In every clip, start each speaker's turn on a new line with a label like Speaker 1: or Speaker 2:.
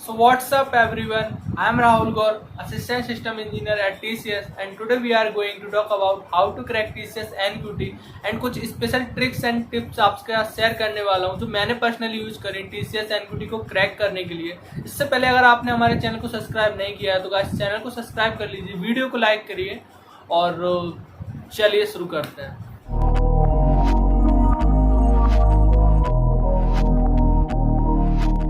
Speaker 1: So what's up everyone? I am Rahul Gaur, Assistant System Engineer at TCS, and today we are going to talk about how to crack TCS NQT and कुछ special tricks and tips आपके साथ share करने वाला हूं जो मैंने personally use करी TCS NQT को क्रैक करने के लिए। इससे पहले अगर आपने हमारे चैनल को सब्सक्राइब नहीं किया है तो गाइस चैनल को सब्सक्राइब कर लीजिए, वीडियो को लाइक करिए और चलिए शुरू करते हैं।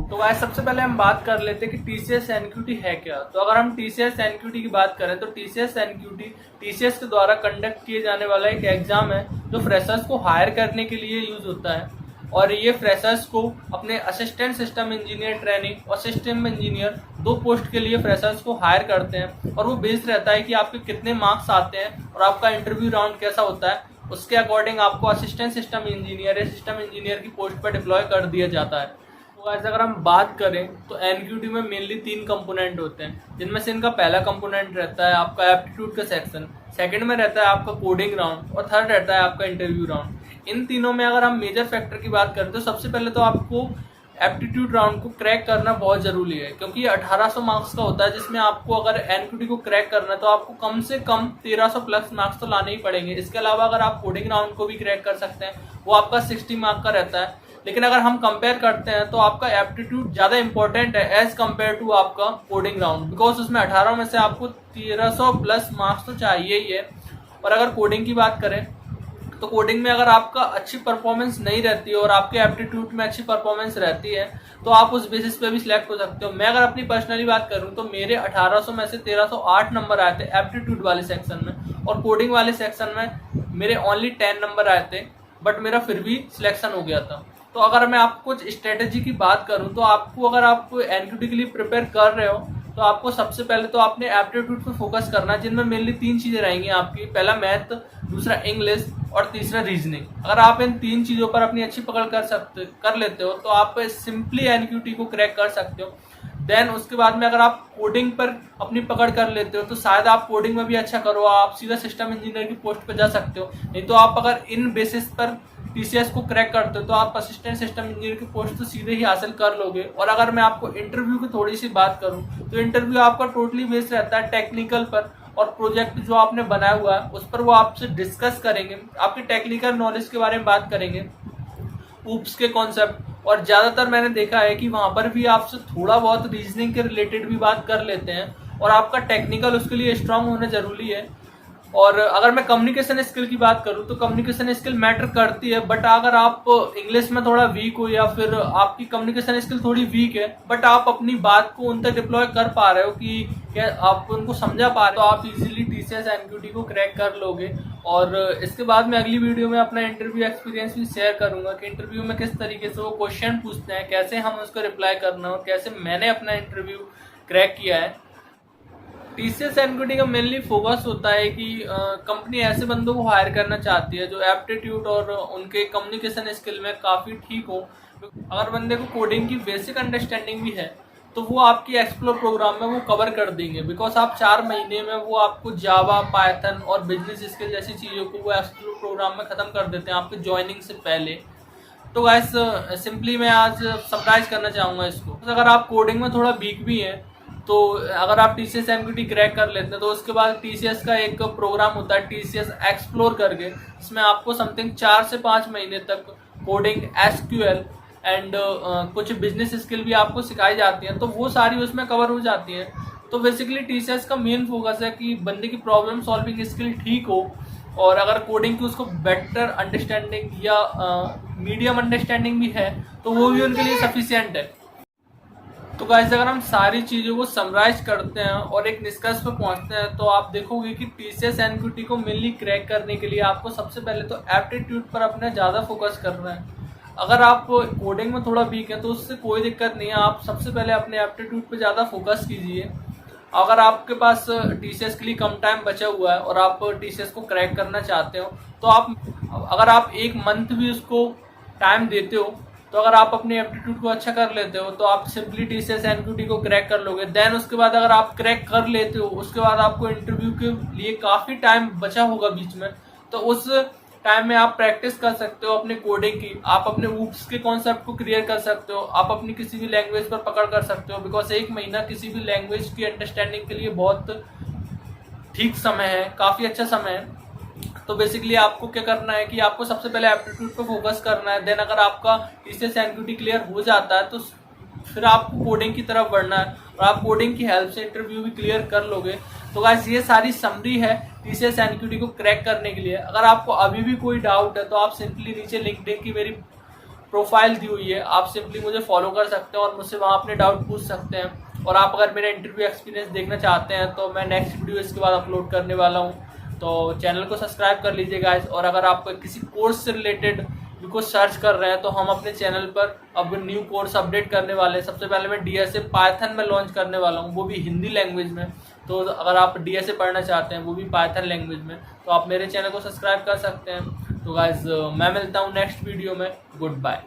Speaker 1: तो गाइस सबसे पहले हम बात कर लेते हैं कि TCS NQT है क्या। तो अगर हम TCS NQT की बात करें तो TCS NQT TCS के द्वारा कंडक्ट किए जाने वाला एक एग्जाम है जो फ्रेशर्स को हायर करने के लिए यूज होता है। और ये फ्रेशर्स को अपने असिस्टेंट सिस्टम इंजीनियर ट्रेनिंग और सिस्टम इंजीनियर दो पोस्ट के लिए फ्रेशर्स को हायर करते हैं। और वो बेस्ड रहता है कि आपके कितने मार्क्स आते हैं और आपका इंटरव्यू राउंड कैसा होता है, उसके अकॉर्डिंग आपको असिस्टेंट सिस्टम इंजीनियर या सिस्टम इंजीनियर की पोस्ट पर डिप्लॉय कर दिया जाता है। तो ऐसे अगर हम बात करें तो NQT में मेनली 3 कंपोनेंट होते हैं, जिनमें से इनका पहला कंपोनेंट रहता है आपका एप्टीट्यूड का सेक्शन, सेकंड में रहता है आपका कोडिंग राउंड और थर्ड रहता है आपका इंटरव्यू राउंड। इन तीनों में अगर हम मेजर फैक्टर की बात करें तो सबसे पहले तो आपको एप्टीट्यूड राउंड को क्रैक करना बहुत ज़रूरी है, क्योंकि ये 1800 मार्क्स का होता है, जिसमें आपको अगर NQT को क्रैक करना है तो आपको कम से कम 1300 प्लस मार्क्स तो लाने ही पड़ेंगे। इसके अलावा अगर आप कोडिंग राउंड को भी क्रैक कर सकते हैं, वो आपका 60 मार्क का रहता है। लेकिन अगर हम कंपेयर करते हैं तो आपका एप्टीट्यूड ज़्यादा इंपॉर्टेंट है एज कम्पेयर टू आपका कोडिंग राउंड, बिकॉज उसमें 18 में से आपको 1300 प्लस मार्क्स तो चाहिए ही है। और अगर कोडिंग की बात करें तो कोडिंग में अगर आपका अच्छी परफॉर्मेंस नहीं रहती है और आपके एप्टीट्यूड में अच्छी परफॉर्मेंस रहती है तो आप उस बेसिस पे भी सिलेक्ट हो सकते हो। मैं अगर अपनी पर्सनली बात करूं तो मेरे 1800 में से 1308 नंबर आए थे एप्टीट्यूड वाले सेक्शन में, और कोडिंग वाले सेक्शन में मेरे ओनली 10 नंबर आए थे, बट मेरा फिर भी सिलेक्शन हो गया था। तो अगर मैं आपको कुछ स्ट्रेटेजी की बात करूं तो आपको अगर आप NQT के लिए प्रिपेयर कर रहे हो तो आपको सबसे पहले तो अपने एप्टीट्यूड पे फोकस करना है, जिनमें मेनली 3 चीज़ें रहेंगी आपकी। पहला मैथ, दूसरा इंग्लिश और तीसरा रीजनिंग। अगर आप इन 3 चीज़ों पर अपनी अच्छी पकड़ कर लेते हो तो आप सिंपली NQT को क्रैक कर सकते हो। देन उसके बाद में अगर आप कोडिंग पर अपनी पकड़ कर लेते हो तो शायद आप कोडिंग में भी अच्छा करो, आप सीधा सिस्टम इंजीनियर की पोस्ट पर जा सकते हो। नहीं तो आप अगर इन बेसिस पर TCS को क्रैक करते हो तो आप असिस्टेंट सिस्टम इंजीनियर की पोस्ट तो सीधे ही हासिल कर लोगे। और अगर मैं आपको इंटरव्यू की थोड़ी सी बात करूं तो इंटरव्यू आपका टोटली बेस्ड रहता है टेक्निकल पर, और प्रोजेक्ट जो आपने बनाया हुआ है उस पर वो आपसे डिस्कस करेंगे, आपकी टेक्निकल नॉलेज के बारे में बात करेंगे, ऊप्स के कॉन्सेप्ट। और ज़्यादातर मैंने देखा है कि वहाँ पर भी आपसे थोड़ा बहुत रीजनिंग के रिलेटेड भी बात कर लेते हैं, और आपका टेक्निकल उसके लिए स्ट्रांग होना ज़रूरी है। और अगर मैं कम्युनिकेशन स्किल की बात करूं तो कम्युनिकेशन स्किल मैटर करती है, बट अगर आप इंग्लिश में थोड़ा वीक हो या फिर आपकी कम्युनिकेशन स्किल थोड़ी वीक है बट आप अपनी बात को उन तक डिप्लॉय कर पा रहे हो कि क्या आप उनको समझा पा रहे हो, तो आप इजीली TCS NQT को क्रैक कर लोगे। और इसके बाद मैं अगली वीडियो में अपना इंटरव्यू एक्सपीरियंस भी शेयर करूंगा कि इंटरव्यू में किस तरीके से वो क्वेश्चन पूछते हैं, कैसे हम उसको रिप्लाई करना और कैसे मैंने अपना इंटरव्यू क्रैक किया है। TCS NQT का मेनली फोकस होता है कि कंपनी ऐसे बंदों को हायर करना चाहती है जो एप्टीट्यूड और उनके कम्युनिकेशन स्किल में काफ़ी ठीक हो। अगर बंदे को कोडिंग की बेसिक अंडरस्टैंडिंग भी है तो वो आपकी एक्सप्लोर प्रोग्राम में वो कवर कर देंगे, बिकॉज आप 4 महीने में वो आपको जावा, पाइथन और बिजनेस स्किल जैसी चीज़ों को वो एक्सप्लोर प्रोग्राम में ख़त्म कर देते हैं आपके ज्वाइनिंग से पहले। तो गाइस सिंपली मैं आज समराइज करना चाहूँगा इसको। तो अगर आप कोडिंग में थोड़ा वीक भी हैं तो अगर आप TCS NQT क्रैक कर लेते हैं तो उसके बाद TCS का एक प्रोग्राम होता है TCS एक्सप्लोर करके, इसमें आपको समथिंग 4 से 5 महीने तक कोडिंग, SQL एंड कुछ बिजनेस स्किल भी आपको सिखाई जाती हैं, तो वो सारी उसमें कवर हो जाती हैं। तो बेसिकली TCS का मेन फोकस है कि बंदे की प्रॉब्लम सॉल्विंग स्किल ठीक हो, और अगर कोडिंग की उसको बेटर अंडरस्टैंडिंग या मीडियम अंडरस्टैंडिंग भी है तो वो भी उनके लिए सफिशिएंट है। तो गाइस अगर हम सारी चीज़ों को समराइज करते हैं और एक निष्कर्ष पर पहुंचते हैं तो आप देखोगे कि TCS NQT को मेनली क्रैक करने के लिए आपको सबसे पहले तो एप्टीट्यूड पर अपना ज़्यादा फोकस करना है। अगर आप कोडिंग में थोड़ा वीक है तो उससे कोई दिक्कत नहीं है, आप सबसे पहले अपने एप्टीट्यूड पर ज़्यादा फोकस कीजिए। अगर आपके पास TCS के लिए कम टाइम बचा हुआ है और आप TCS को क्रैक करना चाहते हो तो अगर आप 1 मंथ भी उसको टाइम देते हो तो अगर आप अपने एप्टीट्यूड को अच्छा कर लेते हो तो आप सिंपली TCS NQT को क्रैक कर लोगे। देन उसके बाद अगर आप क्रैक कर लेते हो उसके बाद आपको इंटरव्यू के लिए काफ़ी टाइम बचा होगा बीच में, तो उस टाइम में आप प्रैक्टिस कर सकते हो अपने कोडिंग की, आप अपने ऊप्स के कॉन्सेप्ट को क्लियर कर सकते हो, आप अपनी किसी भी लैंग्वेज पर पकड़ कर सकते हो। बिकॉज 1 महीना किसी भी लैंग्वेज की अंडरस्टैंडिंग के लिए बहुत ठीक समय है, काफ़ी अच्छा समय है। तो बेसिकली आपको क्या करना है कि आपको सबसे पहले एप्टीट्यूड पे फोकस करना है। देन अगर आपका टीसीएस एनक्यूटी क्लियर हो जाता है तो फिर आपको कोडिंग की तरफ बढ़ना है, और आप कोडिंग की हेल्प से इंटरव्यू भी क्लियर कर लोगे। तो गाइस ये सारी समरी है टीसीएस एनक्यूटी को क्रैक करने के लिए। अगर आपको अभी भी कोई डाउट है तो आप सिंपली नीचे लिंक्डइन की मेरी प्रोफाइल दी हुई है, आप सिंपली मुझे फॉलो कर सकते हैं और मुझसे वहाँ अपने डाउट पूछ सकते हैं। और आप अगर मेरा इंटरव्यू एक्सपीरियंस देखना चाहते हैं तो मैं नेक्स्ट वीडियो इसके बाद अपलोड करने वाला हूँ, तो चैनल को सब्सक्राइब कर लीजिए गाइस। और अगर आप किसी कोर्स से रिलेटेड कुछ सर्च कर रहे हैं तो हम अपने चैनल पर अब न्यू कोर्स अपडेट करने वाले हैं। सबसे पहले मैं डीएसए पाइथन में लॉन्च करने वाला हूँ, वो भी हिंदी लैंग्वेज में। तो अगर आप डीएसए पढ़ना चाहते हैं वो भी पाइथन लैंग्वेज में, तो आप मेरे चैनल को सब्सक्राइब कर सकते हैं। तो गाइस मैं मिलता हूँ नेक्स्ट वीडियो में। Good bye.